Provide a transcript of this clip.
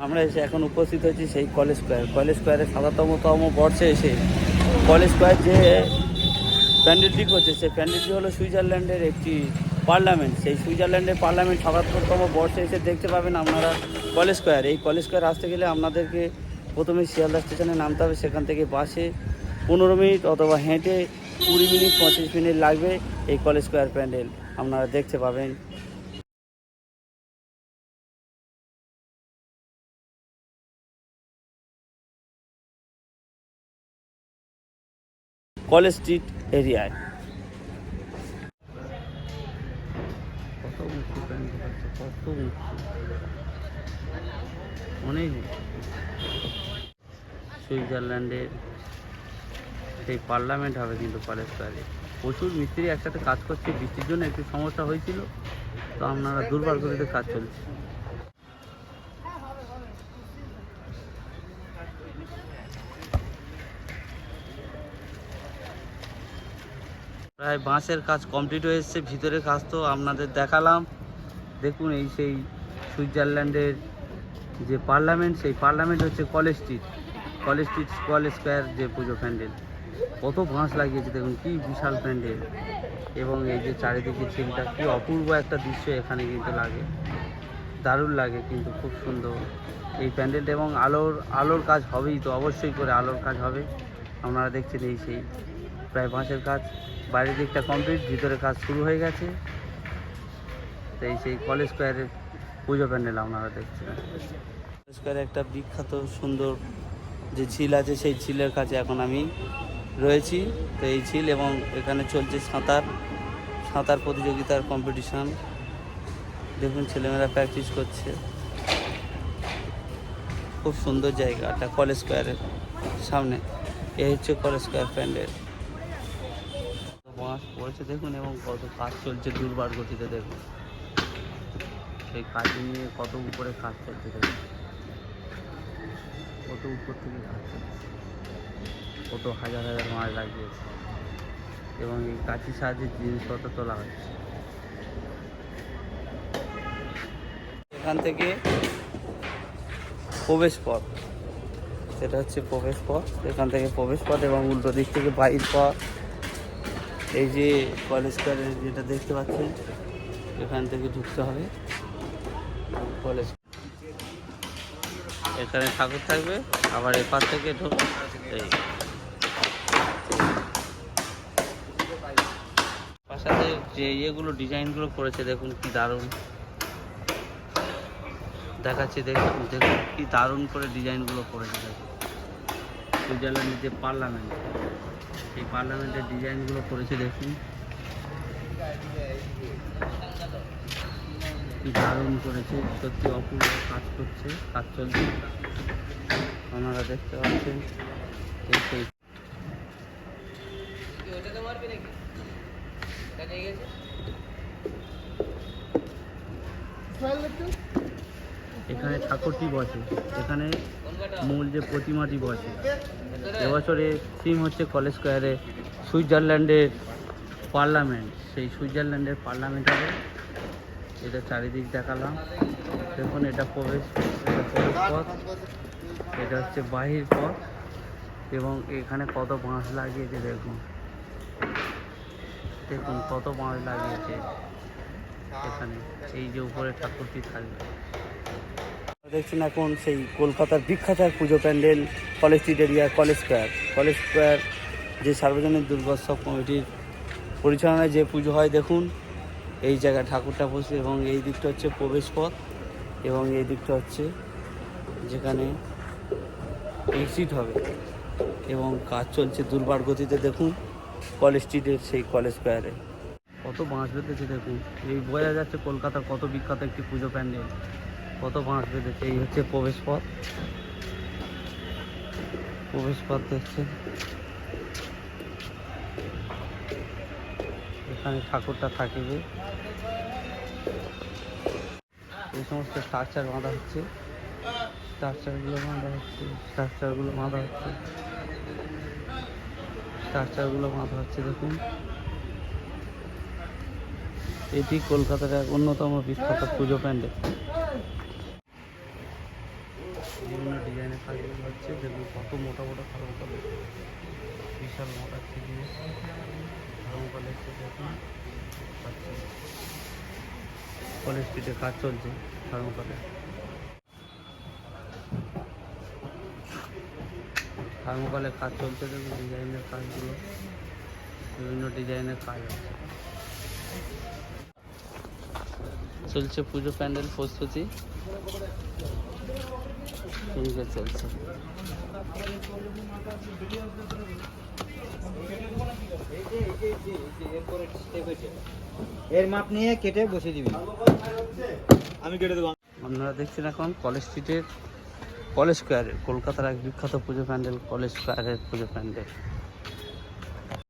আমরা এসে এখন উপস্থিত হয়েছি সেই কলেজ স্কোয়ার। কলেজ স্কোয়ারের ৭৭তম বর্ষে এসে কলেজ স্কোয়ার যে প্যান্ডেলটি করছে, সেই প্যান্ডেলটি হলো সুইজারল্যান্ডের একটি পার্লামেন্ট। সেই সুইজারল্যান্ডের পার্লামেন্ট ৭৭তম বর্ষে এসে দেখতে পাবেন আপনারা কলেজ স্কোয়ার। এই কলেজ স্কোয়ার আসতে গেলে আপনাদেরকে প্রথমে শিয়ালদা স্টেশনে নামতে হবে, সেখান থেকে বাসে 15 মিনিট অথবা হেঁটে 20 মিনিট 25 মিনিট লাগবে। এই কলেজ স্কোয়ার প্যান্ডেল আপনারা দেখতে পাবেন। কলেজ স্ট্রিট এরিয়ায় কত উঁচু প্যান্ডেল আছে, কত উঁচু, অনেক সুইজারল্যান্ডের সেই পার্লামেন্ট হবে কিন্তু কলেজ স্কোয়ারে। প্রচুর মিস্ত্রি একসাথে কাজ করছে, বৃষ্টির জন্য একটু সমস্যা হয়েছিল, তো আপনারা দুর্বার গতিতে কাজ চলছে। প্রায় বাঁশের কাজ কমপ্লিট হয়ে এসছে, ভিতরের কাজ তো আপনাদের দেখালাম। দেখুন এই সেই সুইজারল্যান্ডের যে পার্লামেন্ট, সেই পার্লামেন্ট হচ্ছে কলেজ স্ট্রিট। কলেজ স্কোয়ার যে পুজো প্যান্ডেল, কত বাঁশ লাগিয়েছে দেখুন, কি বিশাল প্যান্ডেল। এবং এই যে চারিদিকে ঝিলটা, কি অপূর্ব একটা দৃশ্য এখানে কিন্তু লাগে, দারুণ লাগে কিন্তু, খুব সুন্দর এই প্যান্ডেলটা। এবং আলোর কাজ হবেই তো, অবশ্যই করে আলোর কাজ হবে। আপনারা দেখছেন এই সেই প্রায় বাঁশের কাজ, বাইরের দিকটা কমপ্লিট, ভিতরে কাজ শুরু হয়ে গেছে। তো এই সেই কলেজ স্কোয়ারের পুজো প্যান্ডেল আপনারা দেখছেন। কলেজ স্কোয়ারে একটা বিখ্যাত সুন্দর যে ঝিল আছে, সেই ঝিলের কাছে এখন আমি রয়েছি। তো এই ঝিল, এবং এখানে চলছে সাঁতার প্রতিযোগিতার কম্পিটিশান। দেখুন ছেলেমেয়েরা প্র্যাকটিস করছে, খুব সুন্দর জায়গাটা কলেজ স্কোয়ারের সামনে। এই হচ্ছে কলেজ স্কোয়ার প্যান্ডেল। বাঁশ পড়েছে দেখুন, এবং কত কাজ চলছে দুর্বার গতিতে। দেখুন সেই কাজ নিয়ে কত উপরে কাজ চলছে, দেখুন কত উপর থেকে কাজ চলছে, কত হাজার হাজার মাছ লাগিয়েছে, এবং এই কাঁচির সাহায্যে জিনিসপত্র তোলা হচ্ছে। এখান থেকে প্রবেশ পথ, সেটা হচ্ছে প্রবেশ পথ, এখান থেকে প্রবেশ পথ, এবং উল্টো দিক থেকে বাহির পথ। এই যে কলেজ স্কোয়ারে যেটা দেখতে পাচ্ছেন, এখান থেকে ঢুকতে হবে কলেজ। এখানে ঠাকুর থাকবে, আবার এপার থেকে ঢুকবে। এই পাশাতে যে ইয়েগুলো ডিজাইনগুলো করেছে দেখুন, কি দারুণ দেখাচ্ছে। দেখুন কি দারুণ করে ডিজাইনগুলো করেছে। দেখুন সুইজারল্যান্ডের যে পার্লামেন্ট, এই পার্লামেন্টের ডিজাইনগুলো করেছে, দেখুন কি দারুণ করেছে, সত্যি অপূর্ব কাজ করছে, কাজ চলছে, আপনারা দেখতে পাচ্ছেন। এখানে ঠাকুরটি বসে, এখানে মূল যে প্রতিমাটি বসে। এবছরে থিম হচ্ছে কলেজ স্কোয়ারে সুইজারল্যান্ডের পার্লামেন্ট। সেই সুইজারল্যান্ডের পার্লামেন্ট হবে। এটা চারিদিক দেখালাম, দেখুন এটা প্রবেশ পথ, এটা হচ্ছে বাহির পথ। এবং এখানে কত বাঁশ লাগিয়েছে দেখুন, দেখুন কত বাঁশ লাগিয়েছে এখানে। এই যে উপরে ঠাকুরটি থাকবে দেখছেন, এখন সেই কলকাতার বিখ্যাত পুজো pandal college street area college square যে সার্বজনীন দুর্গোৎসব কমিটির পরিচালনায় যে পুজো হয়। দেখুন এই জায়গায় ঠাকুরটা বসে, এবং এই দিকটা হচ্ছে প্রবেশ পথ, এবং এই দিকটা হচ্ছে যেখানে এক্সিট হবে, এবং কাজ চলছে দুর্বার গতিতে। দেখুন কলেজ স্ট্রিটের সেই কলেজ স্কোয়ারে কত বাঁশ বেঁধেছে দেখুন, এই বোঝা যাচ্ছে কলকাতার কত বিখ্যাত একটি পুজো প্যান্ডেল, কত বাঁশ বেঁধেছে। এই হচ্ছে প্রবেশ পথ দেখছেন, এখানে ঠাকুরটা থাকিবে। এই সমস্ত স্ট্রাকচার বাঁধা হচ্ছে, স্ট্রাকচারগুলো বাঁধা হচ্ছে দেখুন। এটি কলকাতার এক অন্যতম বিখ্যাত পুজো প্যান্ডেল। বিভিন্ন ডিজাইনের কাজগুলো হচ্ছে। দেখুন কত মোটা মোটা থার্মোকল, বিশাল মোটা থিকনেস থার্মোকল এসছে। দেখুন কলেজ স্ট্রিটে কাজ চলছে থার্মোকলে। থার্মোকলে কাজ চলছে। দেখুন ডিজাইনের কাজগুলো, বিভিন্ন ডিজাইনের কাজ আছে। চলছে পুজো প্যান্ডেল প্রস্তুতি, এইভাবে চলছে। এর মাপ নিয়ে কেটে বসে দিবি, আমি কেটে দেবো। আপনারা দেখছেন এখন কলেজ স্ট্রিটের কলেজ স্কোয়ারের কলকাতার এক বিখ্যাত পুজো প্যান্ডেল কলেজ স্কোয়ারের পুজো প্যান্ডেল।